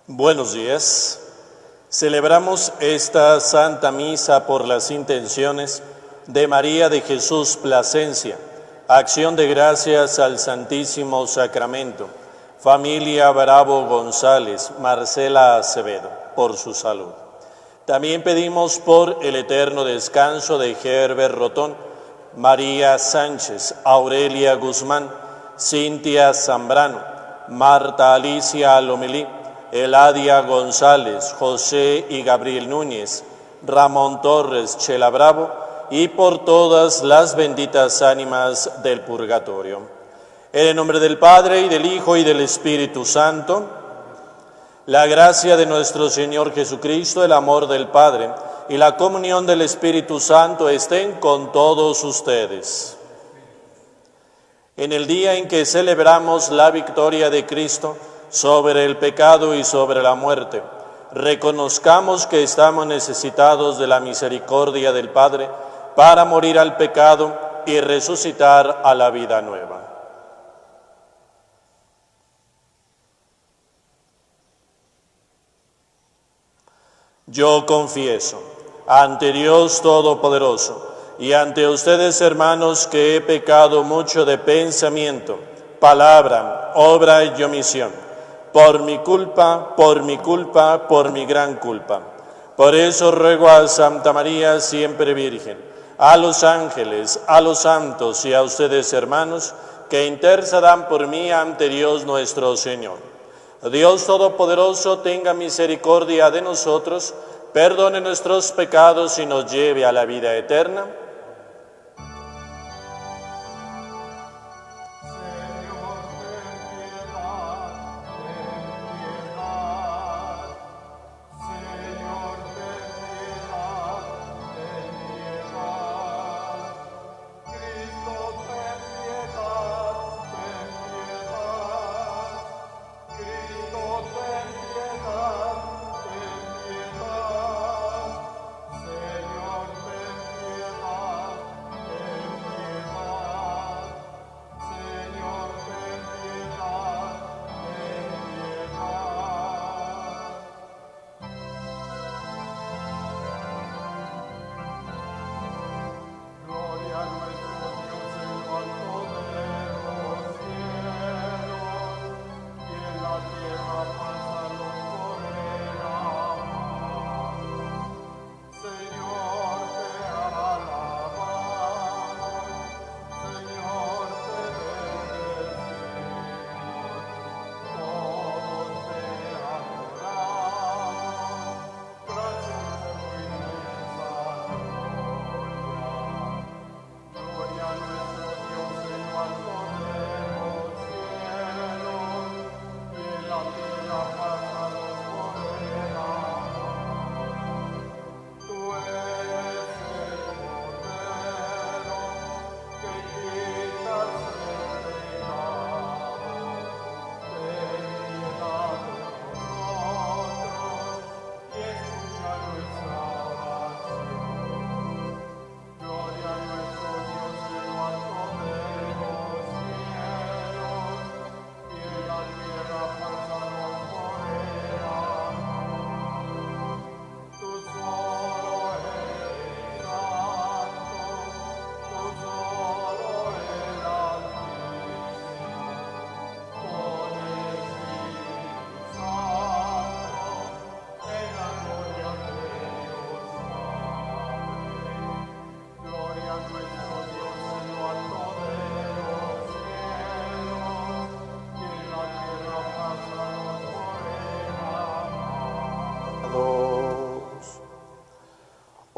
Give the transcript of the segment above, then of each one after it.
Buenos días. Celebramos esta Santa Misa por las intenciones de María de Jesús Plasencia, acción de gracias al Santísimo Sacramento, familia Bravo González, Marcela Acevedo, por su salud. También pedimos por el eterno descanso de Herbert Rotón, María Sánchez, Aurelia Guzmán, Cintia Zambrano, Marta Alicia Lomelí, Eladia González, José y Gabriel Núñez, Ramón Torres, Chela Bravo, y por todas las benditas ánimas del purgatorio. En el nombre del Padre, y del Hijo, y del Espíritu Santo, la gracia de nuestro Señor Jesucristo, el amor del Padre, y la comunión del Espíritu Santo estén con todos ustedes. En el día en que celebramos la victoria de Cristo sobre el pecado y sobre la muerte, reconozcamos que estamos necesitados de la misericordia del Padre para morir al pecado y resucitar a la vida nueva. Yo confieso ante Dios Todopoderoso y ante ustedes, hermanos, que he pecado mucho de pensamiento, palabra, obra y omisión, por mi culpa, por mi gran culpa. Por eso ruego a Santa María, siempre Virgen, a los ángeles, a los santos y a ustedes, hermanos, que intercedan por mí ante Dios nuestro Señor. Dios Todopoderoso tenga misericordia de nosotros, perdone nuestros pecados y nos lleve a la vida eterna.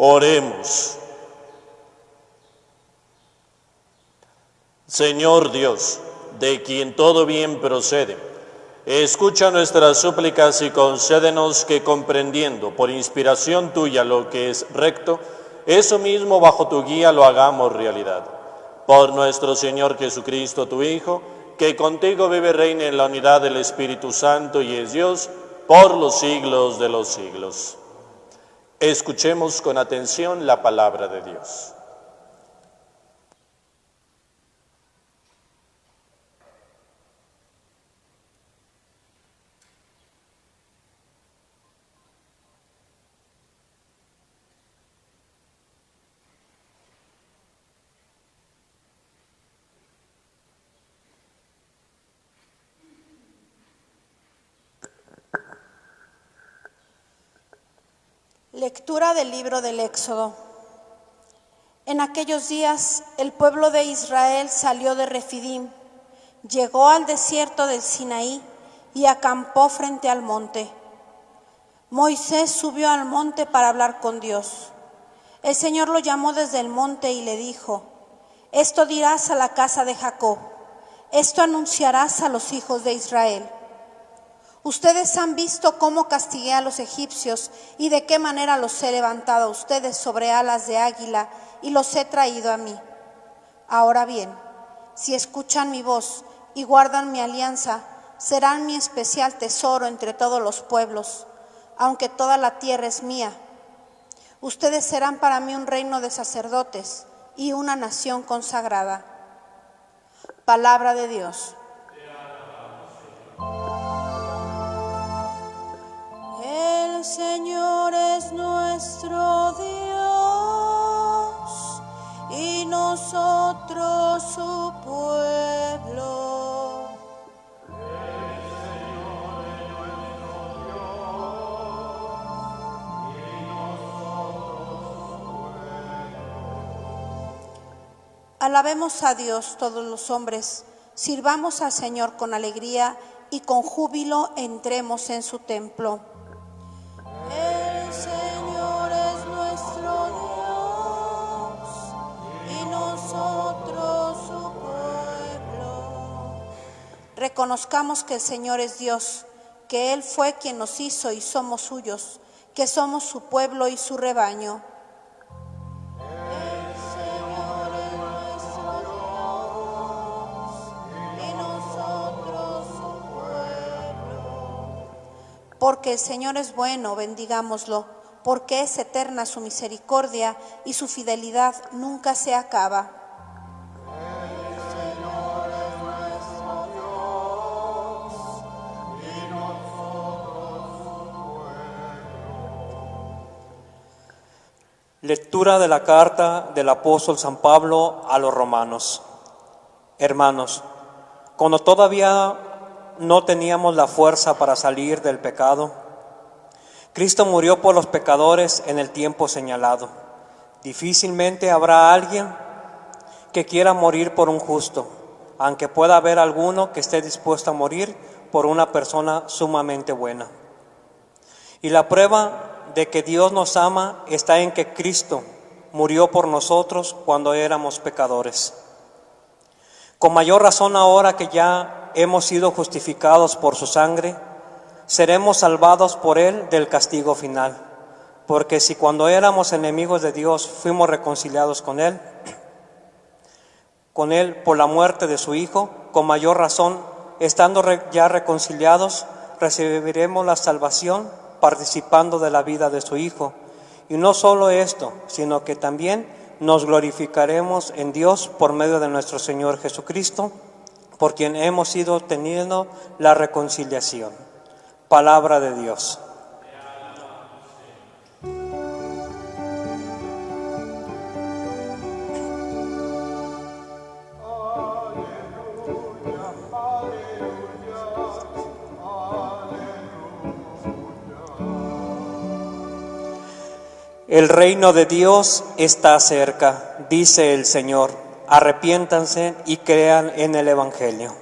Oremos. Señor Dios, de quien todo bien procede, escucha nuestras súplicas y concédenos que, comprendiendo por inspiración tuya lo que es recto, eso mismo bajo tu guía lo hagamos realidad. Por nuestro Señor Jesucristo, tu Hijo, que contigo vive y reina en la unidad del Espíritu Santo y es Dios por los siglos de los siglos. Escuchemos con atención la palabra de Dios. Lectura del libro del Éxodo. En aquellos días el pueblo de Israel salió de Refidim, llegó al desierto del Sinaí y acampó frente al monte. Moisés subió al monte para hablar con Dios. El Señor lo llamó desde el monte y le dijo: esto dirás a la casa de Jacob, esto anunciarás a los hijos de Israel. Ustedes han visto cómo castigué a los egipcios y de qué manera los he levantado a ustedes sobre alas de águila y los he traído a mí. Ahora bien, si escuchan mi voz y guardan mi alianza, serán mi especial tesoro entre todos los pueblos, aunque toda la tierra es mía. Ustedes serán para mí un reino de sacerdotes y una nación consagrada. Palabra de Dios. El Señor es nuestro Dios y nosotros su pueblo. El Señor es nuestro Dios y nosotros su pueblo. Alabemos a Dios todos los hombres, sirvamos al Señor con alegría y con júbilo entremos en su templo. El Señor es nuestro Dios y nosotros su pueblo. Reconozcamos que el Señor es Dios, que Él fue quien nos hizo y somos suyos, que somos su pueblo y su rebaño. El Señor es nuestro Dios y nosotros su pueblo. Porque el Señor es bueno, bendigámoslo, porque es eterna su misericordia y su fidelidad nunca se acaba. El Señor es nuestro Dios y nosotros su pueblo. Lectura de la carta del apóstol San Pablo a los romanos. Hermanos, cuando todavía no teníamos la fuerza para salir del pecado, Cristo murió por los pecadores en el tiempo señalado. Difícilmente habrá alguien que quiera morir por un justo, aunque pueda haber alguno que esté dispuesto a morir por una persona sumamente buena. Y la prueba de que Dios nos ama está en que Cristo murió por nosotros cuando éramos pecadores. Con mayor razón ahora que ya hemos sido justificados por su sangre, seremos salvados por Él del castigo final. Porque si cuando éramos enemigos de Dios fuimos reconciliados con Él por la muerte de su Hijo, con mayor razón, estando ya reconciliados, recibiremos la salvación participando de la vida de su Hijo. Y no solo esto, sino que también nos glorificaremos en Dios por medio de nuestro Señor Jesucristo, por quien hemos sido obteniendo la reconciliación. Palabra de Dios. El reino de Dios está cerca, dice el Señor. Arrepiéntanse y crean en el Evangelio.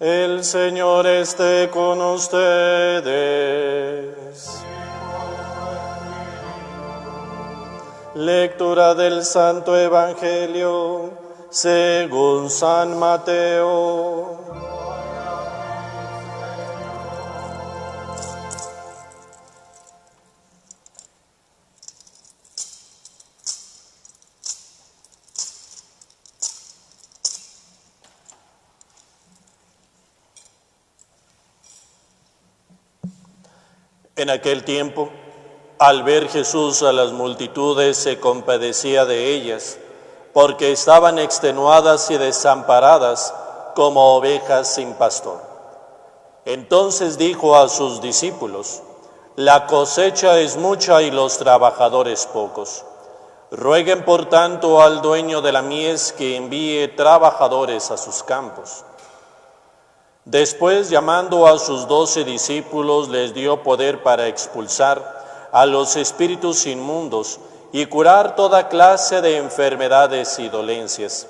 El Señor esté con ustedes. Lectura del Santo Evangelio según San Mateo. En aquel tiempo, al ver Jesús a las multitudes, se compadecía de ellas, porque estaban extenuadas y desamparadas como ovejas sin pastor. Entonces dijo a sus discípulos: La cosecha es mucha y los trabajadores pocos. Rueguen por tanto al dueño de la mies que envíe trabajadores a sus campos. Después, llamando a sus 12 discípulos, les dio poder para expulsar a los espíritus inmundos y curar toda clase de enfermedades y dolencias.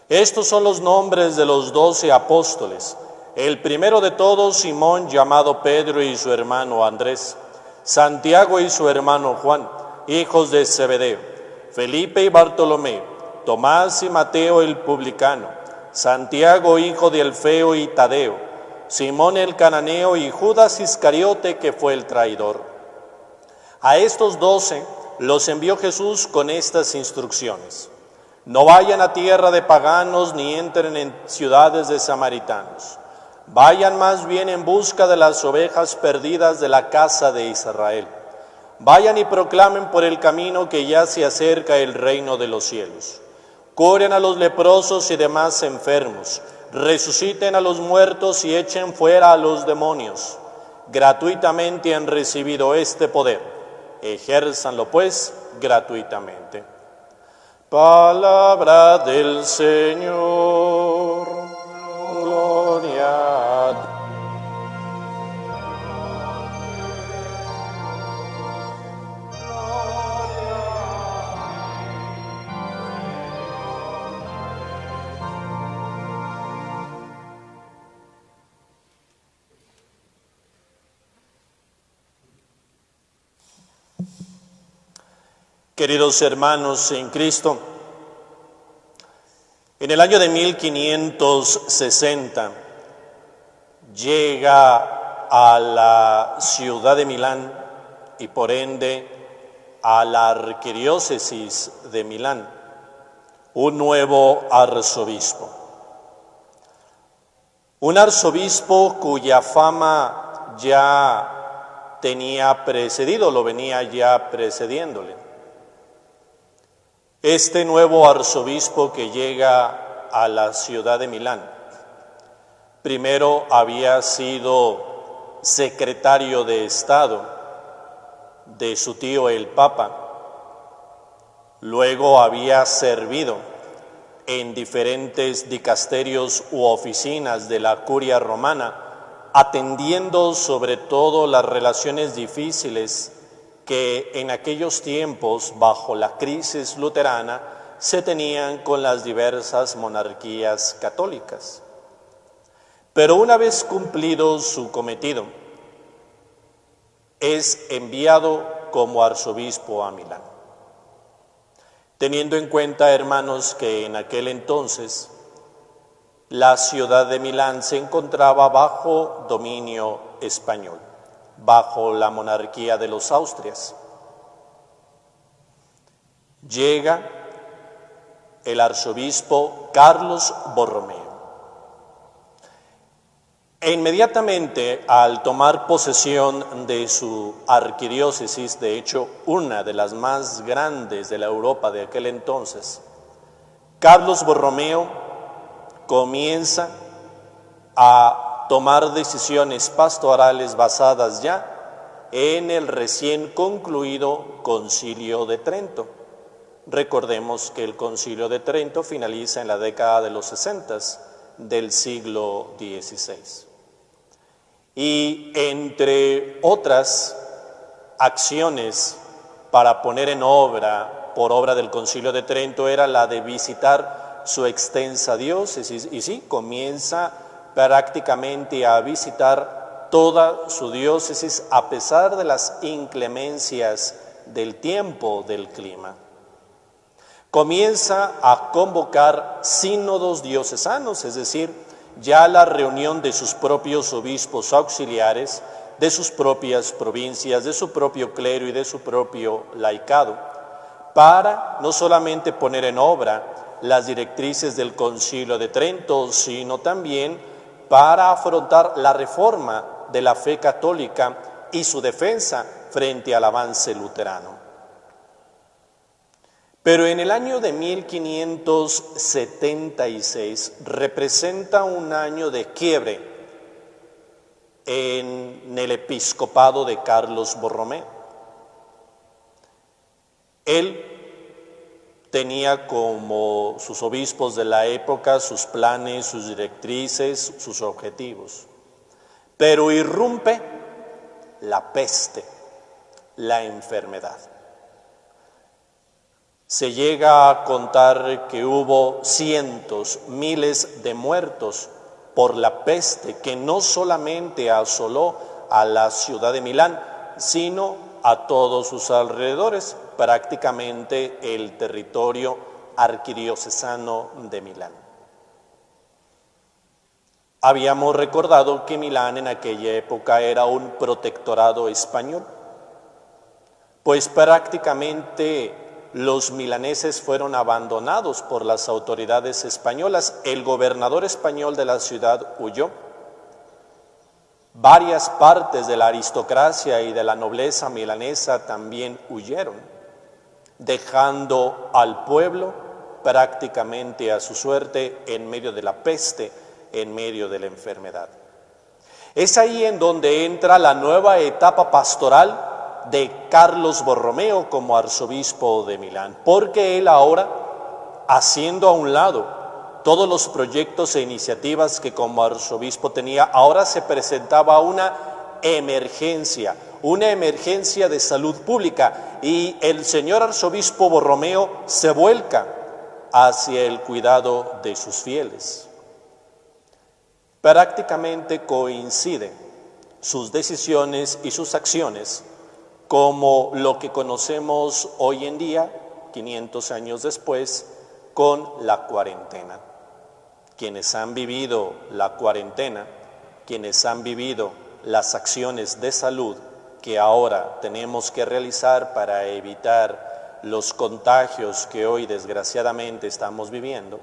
Estos son los nombres de los 12 apóstoles. El primero de todos, Simón, llamado Pedro, y su hermano Andrés. Santiago y su hermano Juan, hijos de Zebedeo. Felipe y Bartolomé. Tomás y Mateo el publicano. Santiago, hijo de Alfeo y Tadeo. Simón el cananeo y Judas Iscariote, que fue el traidor. A estos 12 los envió Jesús con estas instrucciones: no vayan a tierra de paganos ni entren en ciudades de samaritanos. Vayan más bien en busca de las ovejas perdidas de la casa de Israel. Vayan y proclamen por el camino que ya se acerca el reino de los cielos. Curen a los leprosos y demás enfermos. Resuciten a los muertos y echen fuera a los demonios. Gratuitamente han recibido este poder. Ejérzanlo pues gratuitamente. Palabra del Señor. Gloria a ti. Queridos hermanos en Cristo, en el año de 1560 llega a la ciudad de Milán y por ende a la arquidiócesis de Milán un nuevo arzobispo. Un arzobispo cuya fama ya tenía precedido, lo venía ya precediéndole. Este nuevo arzobispo que llega a la ciudad de Milán, primero había sido secretario de Estado de su tío el Papa, luego había servido en diferentes dicasterios u oficinas de la curia romana, atendiendo sobre todo las relaciones difíciles que en aquellos tiempos, bajo la crisis luterana, se tenían con las diversas monarquías católicas. Pero una vez cumplido su cometido, es enviado como arzobispo a Milán. Teniendo en cuenta, hermanos, que en aquel entonces la ciudad de Milán se encontraba bajo dominio español, bajo la monarquía de los Austrias. Llega el arzobispo Carlos Borromeo. E inmediatamente al tomar posesión de su arquidiócesis, de hecho una de las más grandes de la Europa de aquel entonces, Carlos Borromeo comienza a tomar decisiones pastorales basadas ya en el recién concluido Concilio de Trento. Recordemos que el Concilio de Trento finaliza en la década de los 60 del siglo XVI. Y entre otras acciones para poner en obra, por obra del Concilio de Trento, era la de visitar su extensa diócesis. Y sí, comienza prácticamente a visitar toda su diócesis a pesar de las inclemencias del tiempo, del clima. Comienza a convocar sínodos diocesanos, es decir, ya la reunión de sus propios obispos auxiliares, de sus propias provincias, de su propio clero y de su propio laicado, para no solamente poner en obra las directrices del Concilio de Trento, sino también para afrontar la reforma de la fe católica y su defensa frente al avance luterano. Pero en el año de 1576 representa un año de quiebre en el episcopado de Carlos Borromeo. Él tenía como sus obispos de la época sus planes, sus directrices, sus objetivos. Pero irrumpe la peste, la enfermedad. Se llega a contar que hubo cientos, miles de muertos por la peste que no solamente asoló a la ciudad de Milán, sino a todos sus alrededores, prácticamente el territorio arquidiocesano de Milán. Habíamos recordado que Milán en aquella época era un protectorado español, pues prácticamente los milaneses fueron abandonados por las autoridades españolas. El gobernador español de la ciudad huyó. Varias partes de la aristocracia y de la nobleza milanesa también huyeron, dejando al pueblo prácticamente a su suerte en medio de la peste, en medio de la enfermedad. Es ahí en donde entra la nueva etapa pastoral de Carlos Borromeo como arzobispo de Milán, porque él ahora, haciendo a un lado todos los proyectos e iniciativas que como arzobispo tenía, ahora se presentaba una emergencia de salud pública, y el señor arzobispo Borromeo se vuelca hacia el cuidado de sus fieles. Prácticamente coinciden sus decisiones y sus acciones como lo que conocemos hoy en día, 500 años después, con la cuarentena. Quienes han vivido la cuarentena, quienes han vivido las acciones de salud que ahora tenemos que realizar para evitar los contagios que hoy desgraciadamente estamos viviendo,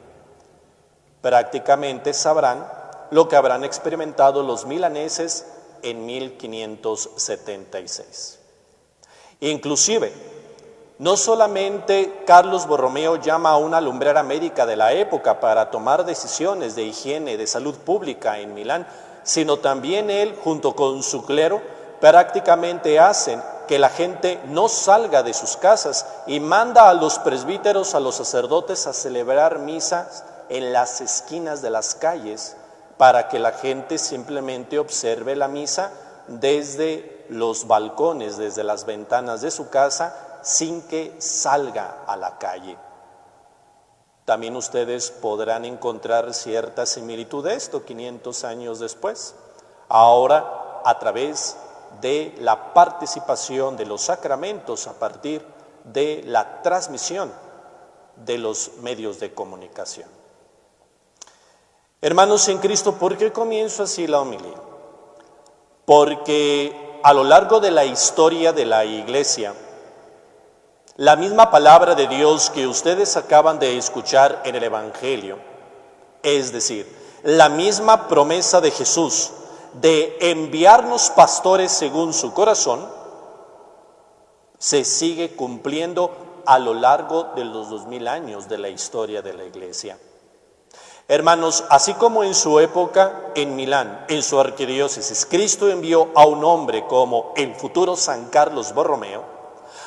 prácticamente sabrán lo que habrán experimentado los milaneses en 1576. Inclusive, no solamente Carlos Borromeo llama a una lumbrera médica de la época para tomar decisiones de higiene, de salud pública en Milán, sino también él, junto con su clero, prácticamente hacen que la gente no salga de sus casas y manda a los presbíteros, a los sacerdotes, a celebrar misas en las esquinas de las calles, para que la gente simplemente observe la misa desde los balcones, desde las ventanas de su casa, sin que salga a la calle. También ustedes podrán encontrar cierta similitud de esto 500 años después, ahora a través de la participación de los sacramentos a partir de la transmisión de los medios de comunicación. Hermanos en Cristo, ¿por qué comienzo así la homilía? Porque a lo largo de la historia de la Iglesia, la misma palabra de Dios que ustedes acaban de escuchar en el Evangelio, es decir, la misma promesa de Jesús de enviarnos pastores según su corazón, se sigue cumpliendo a lo largo de los 2000 años de la historia de la Iglesia. Hermanos, así como en su época en Milán, en su arquidiócesis, Cristo envió a un hombre como el futuro San Carlos Borromeo,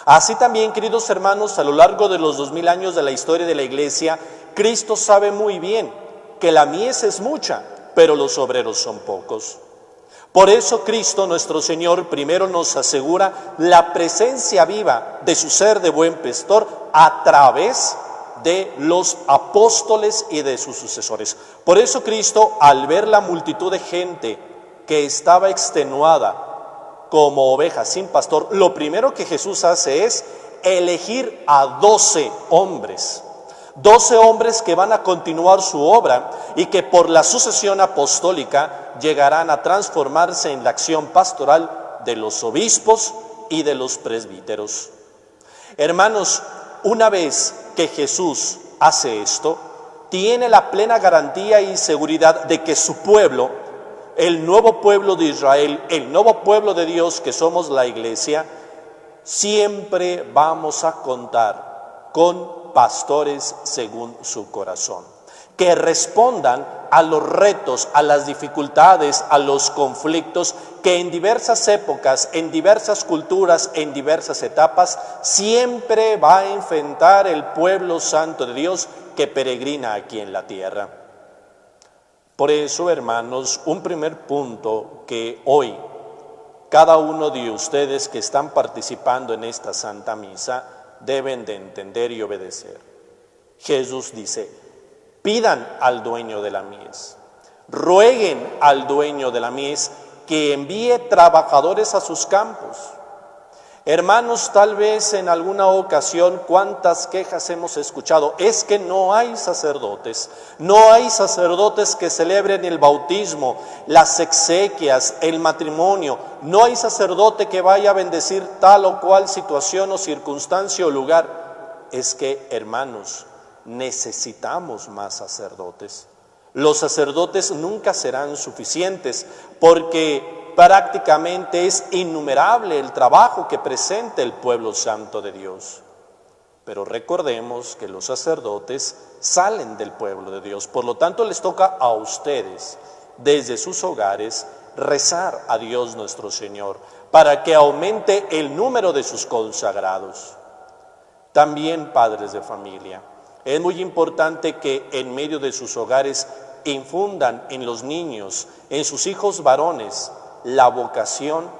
así también, queridos hermanos, a lo largo de los 2000 años de la historia de la Iglesia, Cristo sabe muy bien que la mies es mucha, pero los obreros son pocos. Por eso Cristo, nuestro Señor, primero nos asegura la presencia viva de su ser de buen pastor a través de los apóstoles y de sus sucesores. Por eso Cristo, al ver la multitud de gente que estaba extenuada como ovejas sin pastor, lo primero que Jesús hace es elegir a 12 hombres. 12 hombres que van a continuar su obra y que por la sucesión apostólica llegarán a transformarse en la acción pastoral de los obispos y de los presbíteros. Hermanos, una vez que Jesús hace esto, tiene la plena garantía y seguridad de que su pueblo, el nuevo pueblo de Israel, el nuevo pueblo de Dios que somos la Iglesia, siempre vamos a contar con pastores según su corazón, que respondan a los retos, a las dificultades, a los conflictos que en diversas épocas, en diversas culturas, en diversas etapas, siempre va a enfrentar el pueblo santo de Dios que peregrina aquí en la tierra. Por eso, hermanos, un primer punto que hoy cada uno de ustedes que están participando en esta Santa Misa deben de entender y obedecer. Jesús dice: pidan al dueño de la mies, rueguen al dueño de la mies que envíe trabajadores a sus campos. Hermanos, tal vez en alguna ocasión, ¿cuántas quejas hemos escuchado? Es que no hay sacerdotes que celebren el bautismo, las exequias, el matrimonio, no hay sacerdote que vaya a bendecir tal o cual situación o circunstancia o lugar. Es que, hermanos, necesitamos más sacerdotes. Los sacerdotes nunca serán suficientes porque prácticamente es innumerable el trabajo que presenta el pueblo santo de Dios. Pero recordemos que los sacerdotes salen del pueblo de Dios, por lo tanto les toca a ustedes, desde sus hogares, rezar a Dios nuestro Señor, para que aumente el número de sus consagrados. También padres de familia, es muy importante que en medio de sus hogares infundan en los niños, en sus hijos varones, la vocación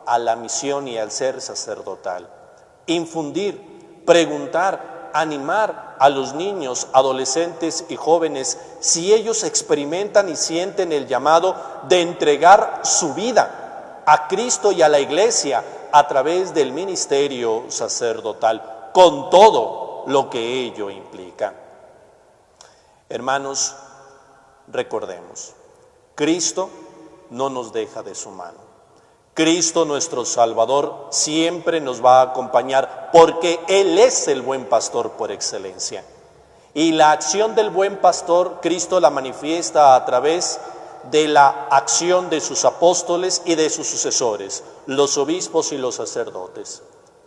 a la misión y al ser sacerdotal. Infundir, preguntar, animar a los niños, adolescentes y jóvenes si ellos experimentan y sienten el llamado de entregar su vida a Cristo y a la Iglesia a través del ministerio sacerdotal, con todo lo que ello implica. Hermanos, recordemos, Cristo no nos deja de su mano. Cristo nuestro Salvador siempre nos va a acompañar porque Él es el buen pastor por excelencia. Y la acción del buen pastor, Cristo la manifiesta a través de la acción de sus apóstoles y de sus sucesores, los obispos y los sacerdotes.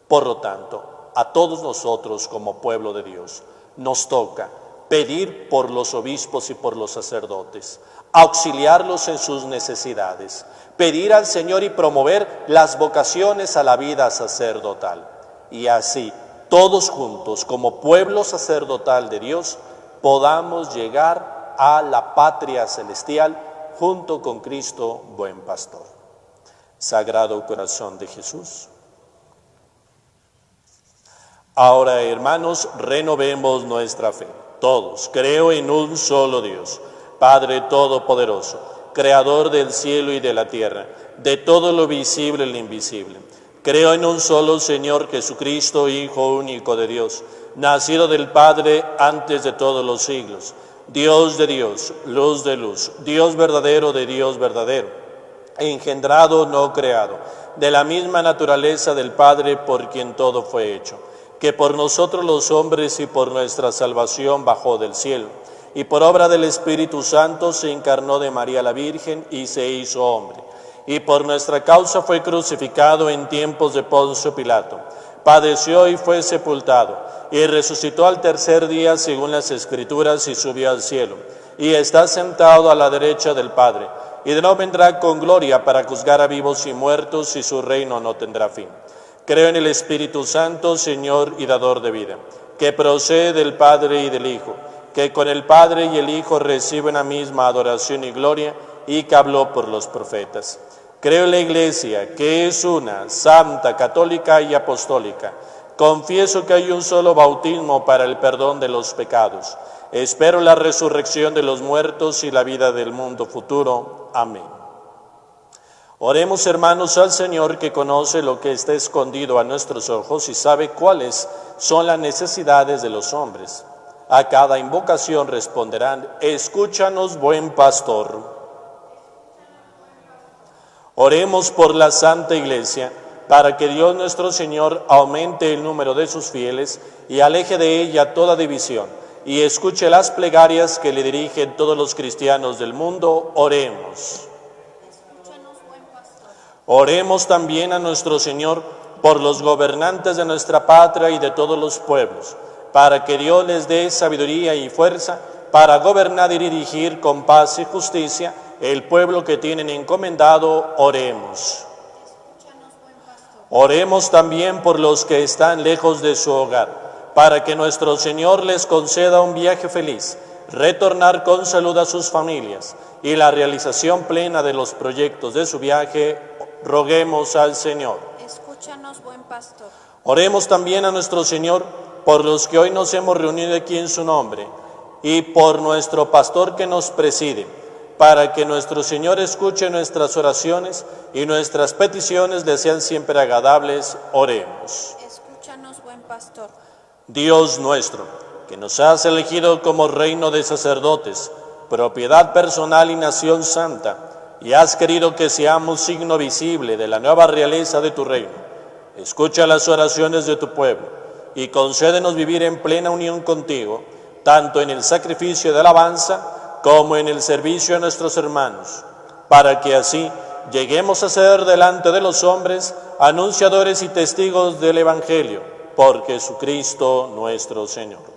Por lo tanto, a todos nosotros como pueblo de Dios, nos toca pedir por los obispos y por los sacerdotes, auxiliarlos en sus necesidades, pedir al Señor y promover las vocaciones a la vida sacerdotal. Y así, todos juntos, como pueblo sacerdotal de Dios, podamos llegar a la patria celestial junto con Cristo, buen pastor. Sagrado Corazón de Jesús. Ahora, hermanos, renovemos nuestra fe. Todos, creo en un solo Dios, Padre Todopoderoso, Creador del cielo y de la tierra, de todo lo visible y lo invisible. Creo en un solo Señor Jesucristo, Hijo único de Dios, nacido del Padre antes de todos los siglos, Dios de Dios, luz de luz, Dios verdadero de Dios verdadero, engendrado, no creado, de la misma naturaleza del Padre por quien todo fue hecho, que por nosotros los hombres y por nuestra salvación bajó del cielo, y por obra del Espíritu Santo se encarnó de María la Virgen y se hizo hombre, y por nuestra causa fue crucificado en tiempos de Poncio Pilato, padeció y fue sepultado, y resucitó al tercer día según las Escrituras y subió al cielo, y está sentado a la derecha del Padre, y de nuevo vendrá con gloria para juzgar a vivos y muertos, y su reino no tendrá fin. Creo en el Espíritu Santo, Señor y dador de vida, que procede del Padre y del Hijo, que con el Padre y el Hijo reciben la misma adoración y gloria, y que habló por los profetas. Creo en la Iglesia, que es una, santa, católica y apostólica. Confieso que hay un solo bautismo para el perdón de los pecados. Espero la resurrección de los muertos y la vida del mundo futuro. Amén. Oremos, hermanos, al Señor, que conoce lo que está escondido a nuestros ojos y sabe cuáles son las necesidades de los hombres. A cada invocación responderán: escúchanos, buen pastor. Oremos por la Santa Iglesia, para que Dios nuestro Señor aumente el número de sus fieles y aleje de ella toda división, y escuche las plegarias que le dirigen todos los cristianos del mundo. Oremos. Oremos también a nuestro Señor por los gobernantes de nuestra patria y de todos los pueblos, para que Dios les dé sabiduría y fuerza para gobernar y dirigir con paz y justicia el pueblo que tienen encomendado. Oremos. Oremos también por los que están lejos de su hogar, para que nuestro Señor les conceda un viaje feliz, retornar con salud a sus familias y la realización plena de los proyectos de su viaje. Roguemos al Señor. Escúchanos, buen pastor. Oremos también a nuestro Señor por los que hoy nos hemos reunido aquí en su nombre y por nuestro pastor que nos preside, para que nuestro Señor escuche nuestras oraciones y nuestras peticiones le sean siempre agradables. Oremos. Escúchanos, buen pastor. Dios nuestro, que nos has elegido como reino de sacerdotes, propiedad personal y nación santa, y has querido que seamos signo visible de la nueva realeza de tu reino, escucha las oraciones de tu pueblo y concédenos vivir en plena unión contigo, tanto en el sacrificio de alabanza como en el servicio a nuestros hermanos, para que así lleguemos a ser delante de los hombres anunciadores y testigos del Evangelio, por Jesucristo nuestro Señor.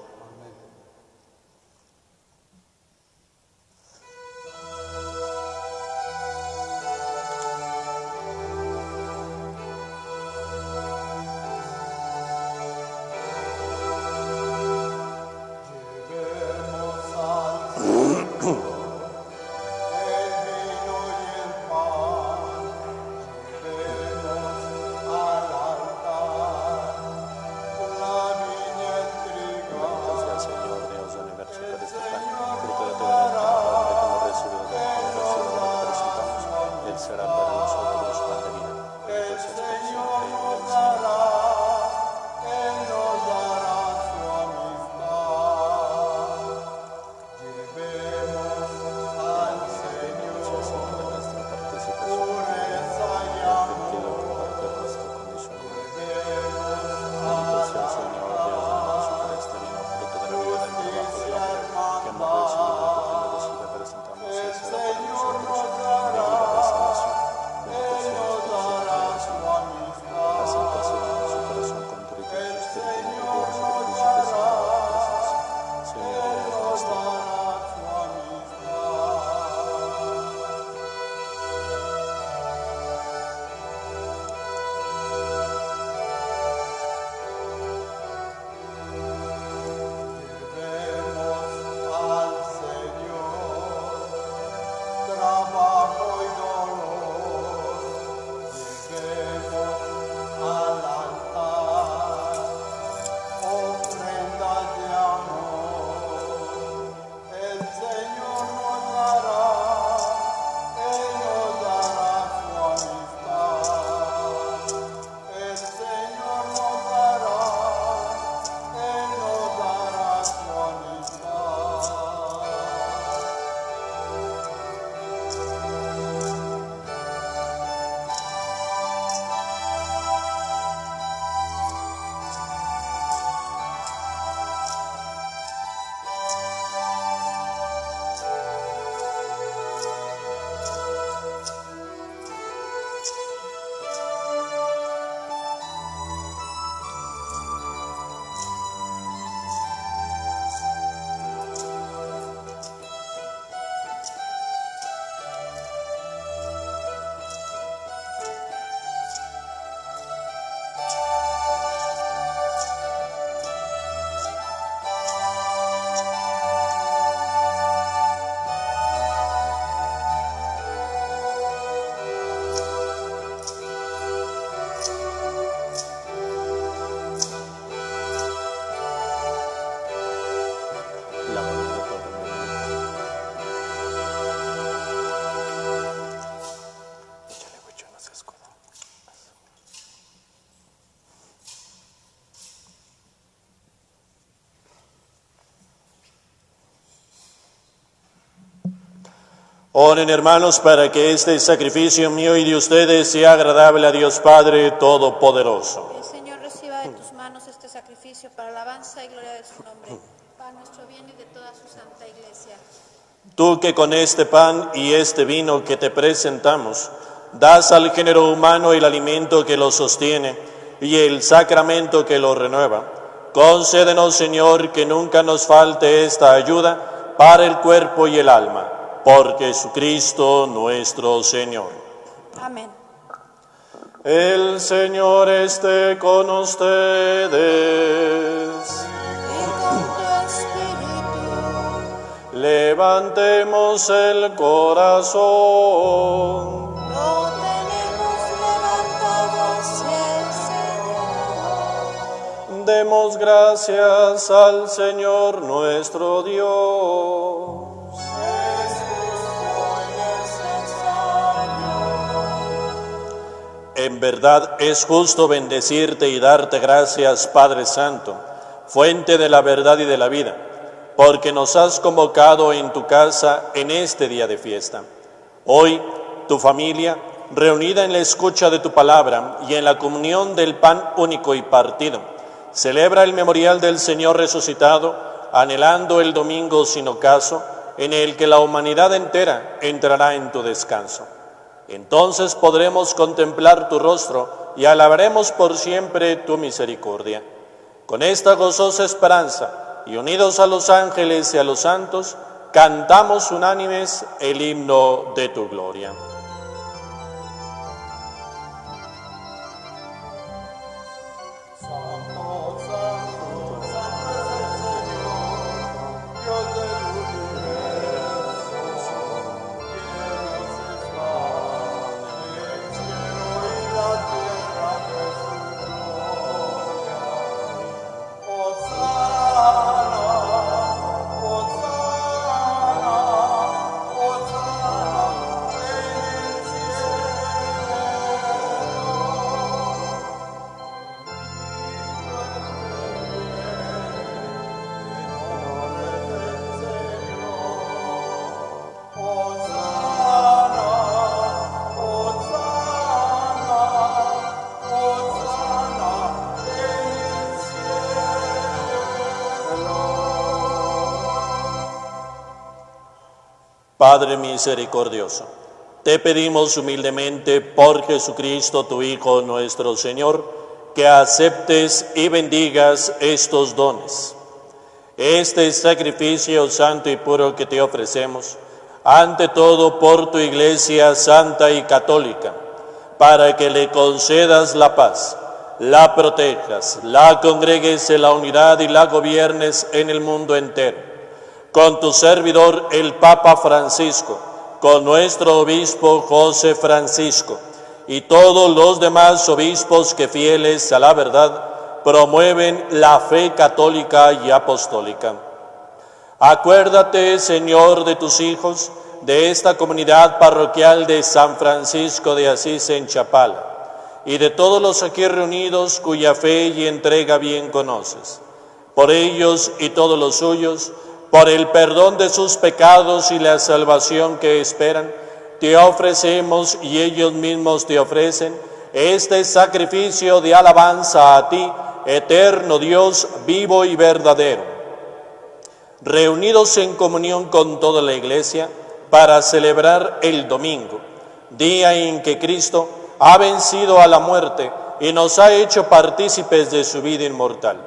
Oren, hermanos, para que este sacrificio mío y de ustedes sea agradable a Dios Padre Todopoderoso. El Señor reciba de tus manos este sacrificio para alabanza y gloria de su nombre, para nuestro bien y de toda su santa iglesia. Tú que con este pan y este vino que te presentamos, das al género humano el alimento que lo sostiene y el sacramento que lo renueva, concédenos, Señor, que nunca nos falte esta ayuda, para el cuerpo y el alma, por Jesucristo nuestro Señor. Amén. El Señor esté con ustedes. Y con tu espíritu. Levantemos el corazón. Lo tenemos levantado hacia el Señor. Demos gracias al Señor nuestro Dios. Es justo y necesario. En verdad es justo bendecirte y darte gracias, Padre Santo, fuente de la verdad y de la vida, porque nos has convocado en tu casa en este día de fiesta. Hoy, tu familia, reunida en la escucha de tu palabra y en la comunión del pan único y partido, celebra el memorial del Señor resucitado, anhelando el domingo sin ocaso, en el que la humanidad entera entrará en tu descanso. Entonces podremos contemplar tu rostro y alabaremos por siempre tu misericordia. Con esta gozosa esperanza y unidos a los ángeles y a los santos, cantamos unánimes el himno de tu gloria. Padre misericordioso, te pedimos humildemente por Jesucristo, tu Hijo nuestro Señor, que aceptes y bendigas estos dones. Este sacrificio santo y puro que te ofrecemos, ante todo por tu Iglesia santa y católica, para que le concedas la paz, la protejas, la congregues en la unidad y la gobiernes en el mundo entero. Con tu servidor el Papa Francisco, con nuestro obispo José Francisco y todos los demás obispos que fieles a la verdad promueven la fe católica y apostólica. Acuérdate, Señor, de tus hijos, de esta comunidad parroquial de San Francisco de Asís en Chapala, y de todos los aquí reunidos cuya fe y entrega bien conoces. Por ellos y todos los suyos, por el perdón de sus pecados y la salvación que esperan, te ofrecemos y ellos mismos te ofrecen este sacrificio de alabanza a ti, eterno Dios, vivo y verdadero. Reunidos en comunión con toda la Iglesia para celebrar el domingo, día en que Cristo ha vencido a la muerte y nos ha hecho partícipes de su vida inmortal.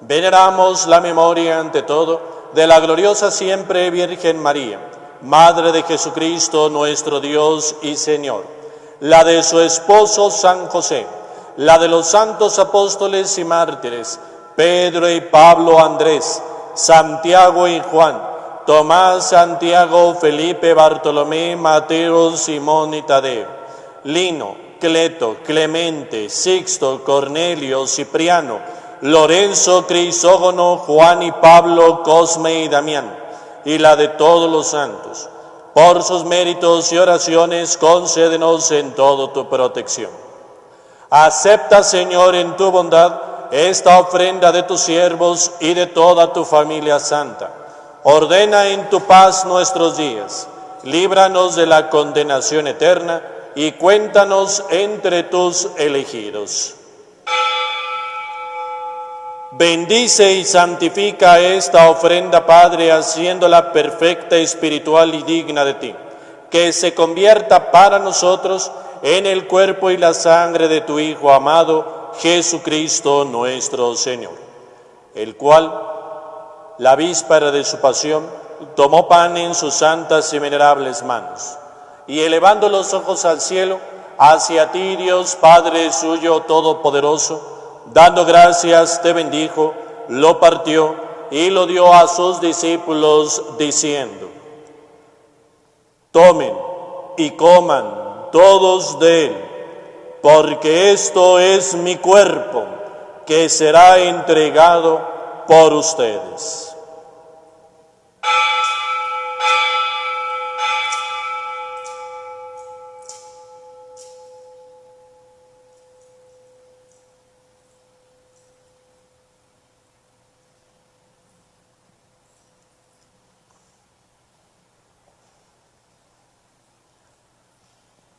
Veneramos la memoria ante todo de la gloriosa siempre Virgen María, Madre de Jesucristo nuestro Dios y Señor, la de su esposo San José, la de los santos apóstoles y mártires, Pedro y Pablo, Andrés, Santiago y Juan, Tomás, Santiago, Felipe, Bartolomé, Mateo, Simón y Tadeo, Lino, Cleto, Clemente, Sixto, Cornelio, Cipriano, Lorenzo, Crisógono, Juan y Pablo, Cosme y Damián, y la de todos los santos. Por sus méritos y oraciones, concédenos en todo tu protección. Acepta, Señor, en tu bondad, esta ofrenda de tus siervos y de toda tu familia santa. Ordena en tu paz nuestros días. Líbranos de la condenación eterna y cuéntanos entre tus elegidos. Bendice y santifica esta ofrenda, Padre, haciéndola perfecta, espiritual y digna de ti, que se convierta para nosotros en el cuerpo y la sangre de tu Hijo amado, Jesucristo nuestro Señor, el cual, la víspera de su pasión, tomó pan en sus santas y venerables manos, y elevando los ojos al cielo, hacia ti, Dios Padre suyo todopoderoso, dando gracias, te bendijo, lo partió y lo dio a sus discípulos, diciendo: tomen y coman todos de él, porque esto es mi cuerpo, que será entregado por ustedes.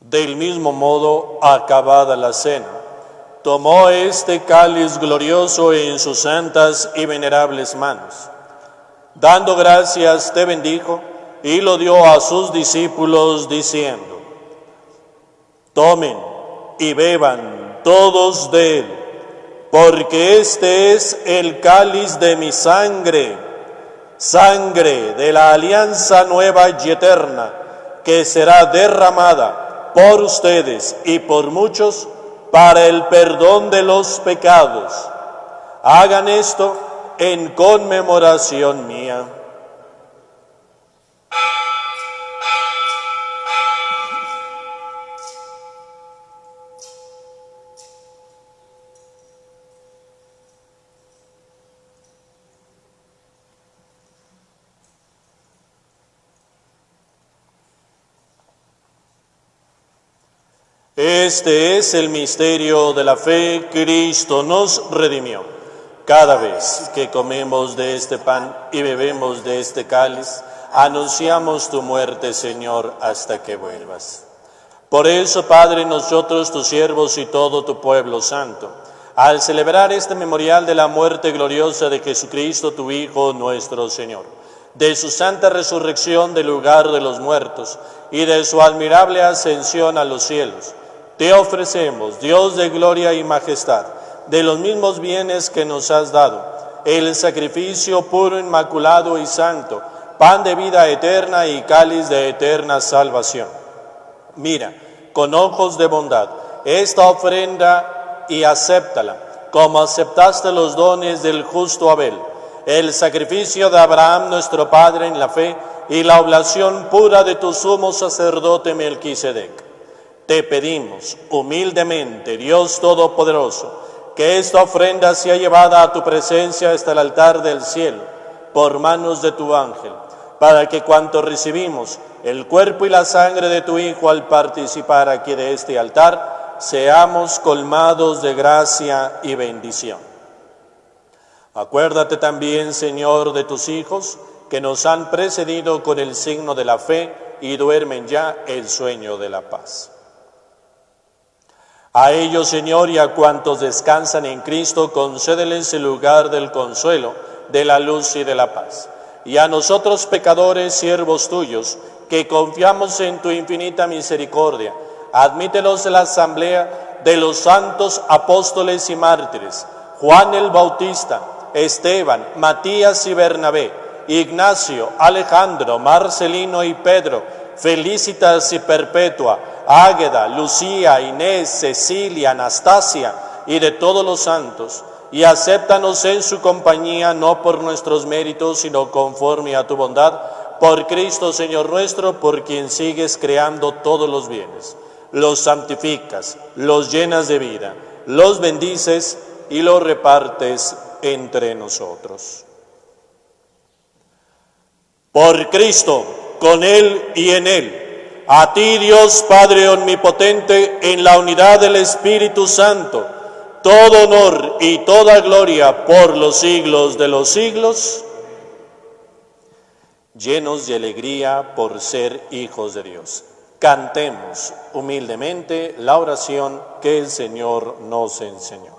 Del mismo modo, acabada la cena, tomó este cáliz glorioso en sus santas y venerables manos. Dando gracias, te bendijo y lo dio a sus discípulos, diciendo: tomen y beban todos de él, porque este es el cáliz de mi sangre, sangre de la alianza nueva y eterna, que será derramada por ustedes y por muchos para el perdón de los pecados. Hagan esto en conmemoración mía. Este es el misterio de la fe. Cristo nos redimió. Cada vez que comemos de este pan y bebemos de este cáliz, anunciamos tu muerte, Señor, hasta que vuelvas. Por eso, Padre, nosotros, tus siervos y todo tu pueblo santo, al celebrar este memorial de la muerte gloriosa de Jesucristo, tu Hijo, nuestro Señor, de su santa resurrección del lugar de los muertos y de su admirable ascensión a los cielos, te ofrecemos, Dios de gloria y majestad, de los mismos bienes que nos has dado, el sacrificio puro, inmaculado y santo, pan de vida eterna y cáliz de eterna salvación. Mira con ojos de bondad esta ofrenda y acéptala, como aceptaste los dones del justo Abel, el sacrificio de Abraham nuestro Padre en la fe y la oblación pura de tu sumo sacerdote Melquisedec. Te pedimos humildemente, Dios Todopoderoso, que esta ofrenda sea llevada a tu presencia hasta el altar del cielo, por manos de tu ángel, para que cuanto recibimos el cuerpo y la sangre de tu Hijo al participar aquí de este altar, seamos colmados de gracia y bendición. Acuérdate también, Señor, de tus hijos que nos han precedido con el signo de la fe y duermen ya el sueño de la paz. A ellos, Señor, y a cuantos descansan en Cristo, concédeles el lugar del consuelo, de la luz y de la paz. Y a nosotros, pecadores, siervos tuyos, que confiamos en tu infinita misericordia, admítelos en la asamblea de los santos apóstoles y mártires, Juan el Bautista, Esteban, Matías y Bernabé, Ignacio, Alejandro, Marcelino y Pedro, Felicitas y Perpetua, Águeda, Lucía, Inés, Cecilia, Anastasia y de todos los santos, y acéptanos en su compañía, no por nuestros méritos, sino conforme a tu bondad, por Cristo Señor nuestro, por quien sigues creando todos los bienes. Los santificas, los llenas de vida, los bendices y los repartes entre nosotros. Por Cristo, con Él y en Él, a ti, Dios Padre omnipotente, en la unidad del Espíritu Santo, todo honor y toda gloria por los siglos de los siglos, llenos de alegría por ser hijos de Dios. Cantemos humildemente la oración que el Señor nos enseñó.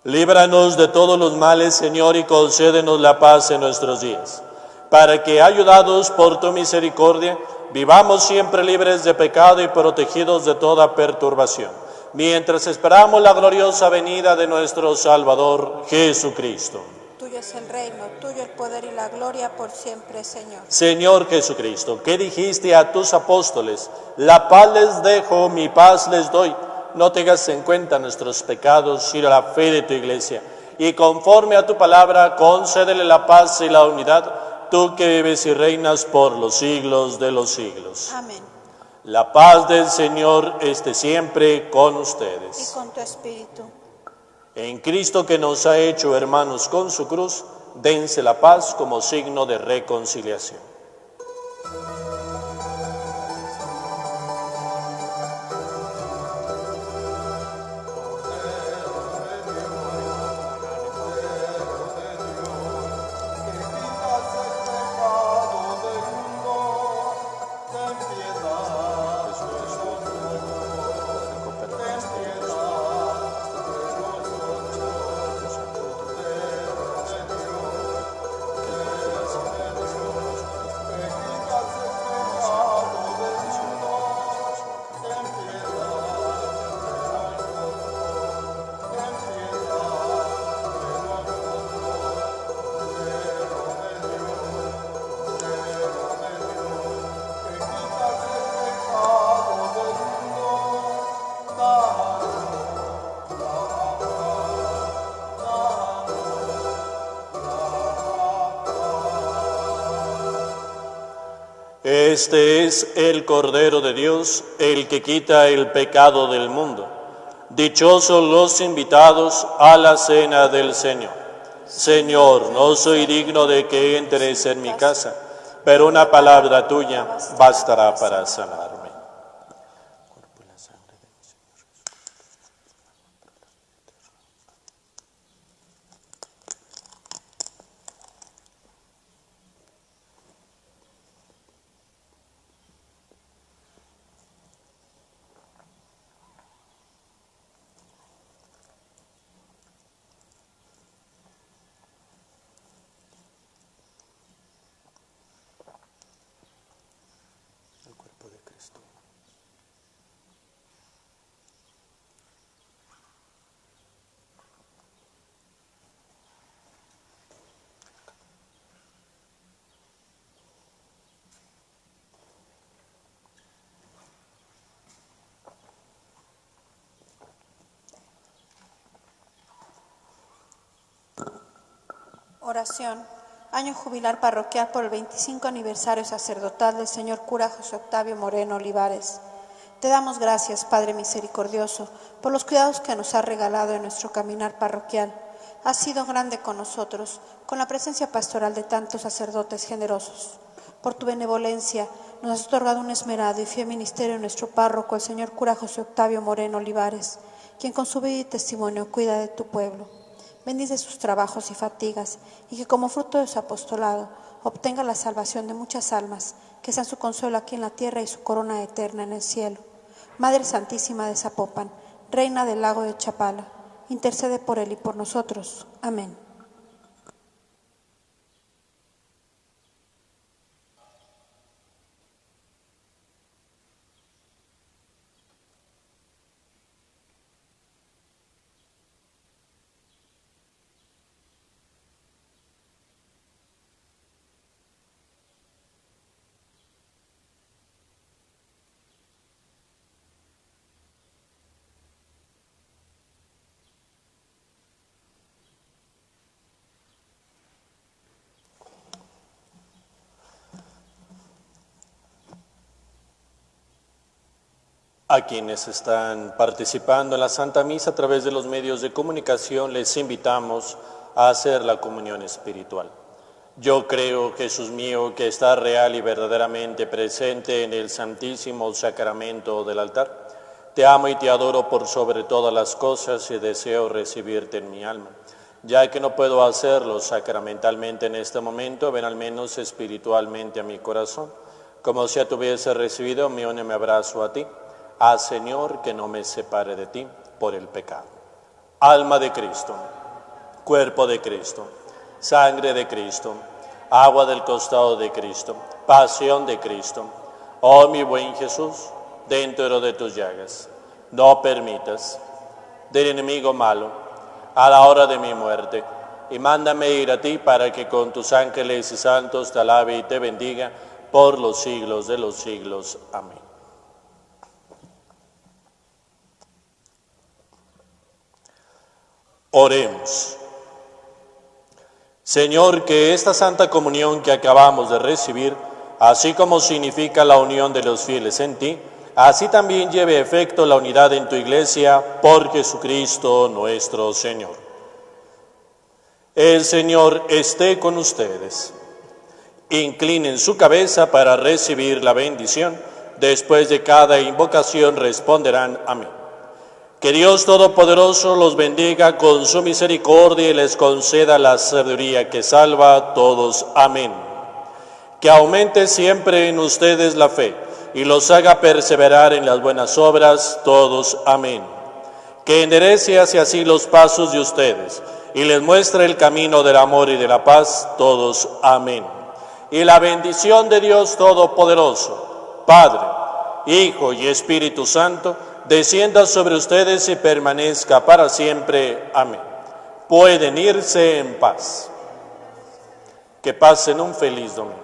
Líbranos de todos los males, Señor, y concédenos la paz en nuestros días, para que, ayudados por tu misericordia, vivamos siempre libres de pecado y protegidos de toda perturbación, mientras esperamos la gloriosa venida de nuestro Salvador, Jesucristo. Tuyo es el reino, tuyo el poder y la gloria por siempre, Señor. Señor Jesucristo, que dijiste a tus apóstoles: la paz les dejo, mi paz les doy. No tengas en cuenta nuestros pecados, sino la fe de tu iglesia. Y conforme a tu palabra, concédele la paz y la unidad, tú que vives y reinas por los siglos de los siglos. Amén. La paz del Señor esté siempre con Y ustedes. con tu espíritu. En Cristo, que nos ha hecho hermanos con su cruz, dense la paz como signo de reconciliación. Este es el Cordero de Dios, el que quita el pecado del mundo. Dichosos los invitados a la cena del Señor. Señor, no soy digno de que entres en mi casa, pero una palabra tuya bastará para sanarme. Oración. Año jubilar parroquial por el 25 aniversario sacerdotal del señor cura José Octavio Moreno Olivares. Te damos gracias, Padre misericordioso, por los cuidados que nos has regalado en nuestro caminar parroquial. Has sido grande con nosotros, con la presencia pastoral de tantos sacerdotes generosos. Por tu benevolencia, nos has otorgado un esmerado y fiel ministerio en nuestro párroco, el señor cura José Octavio Moreno Olivares, quien con su vida y testimonio cuida de tu pueblo. Bendice sus trabajos y fatigas, y que como fruto de su apostolado obtenga la salvación de muchas almas, que sean su consuelo aquí en la tierra y su corona eterna en el cielo. Madre Santísima de Zapopan, Reina del lago de Chapala, intercede por él y por nosotros. Amén. A quienes están participando en la Santa Misa a través de los medios de comunicación, les invitamos a hacer la comunión espiritual. Yo creo, Jesús mío, que estás real y verdaderamente presente en el Santísimo Sacramento del altar. Te amo y te adoro por sobre todas las cosas y deseo recibirte en mi alma. Ya que no puedo hacerlo sacramentalmente en este momento, ven al menos espiritualmente a mi corazón. Como si ya te hubiese recibido, me une, me abrazo a ti. Haz, Señor, que no me separe de ti por el pecado. Alma de Cristo, cuerpo de Cristo, sangre de Cristo, agua del costado de Cristo, pasión de Cristo. Oh mi buen Jesús, dentro de tus llagas, no permitas del enemigo malo a la hora de mi muerte, y mándame ir a ti para que con tus ángeles y santos te alabe y te bendiga por los siglos de los siglos. Amén. Oremos. Señor, que esta Santa Comunión que acabamos de recibir, así como significa la unión de los fieles en ti, así también lleve efecto la unidad en tu Iglesia por Jesucristo nuestro Señor. El Señor esté con ustedes. Inclinen su cabeza para recibir la bendición. Después de cada invocación responderán amén. Que Dios Todopoderoso los bendiga con su misericordia y les conceda la sabiduría que salva a todos. Amén. Que aumente siempre en ustedes la fe y los haga perseverar en las buenas obras, todos. Amén. Que enderece hacia así los pasos de ustedes y les muestre el camino del amor y de la paz, todos. Amén. Y la bendición de Dios Todopoderoso, Padre, Hijo y Espíritu Santo, descienda sobre ustedes y permanezca para siempre. Amén. Pueden irse en paz. Que pasen un feliz domingo.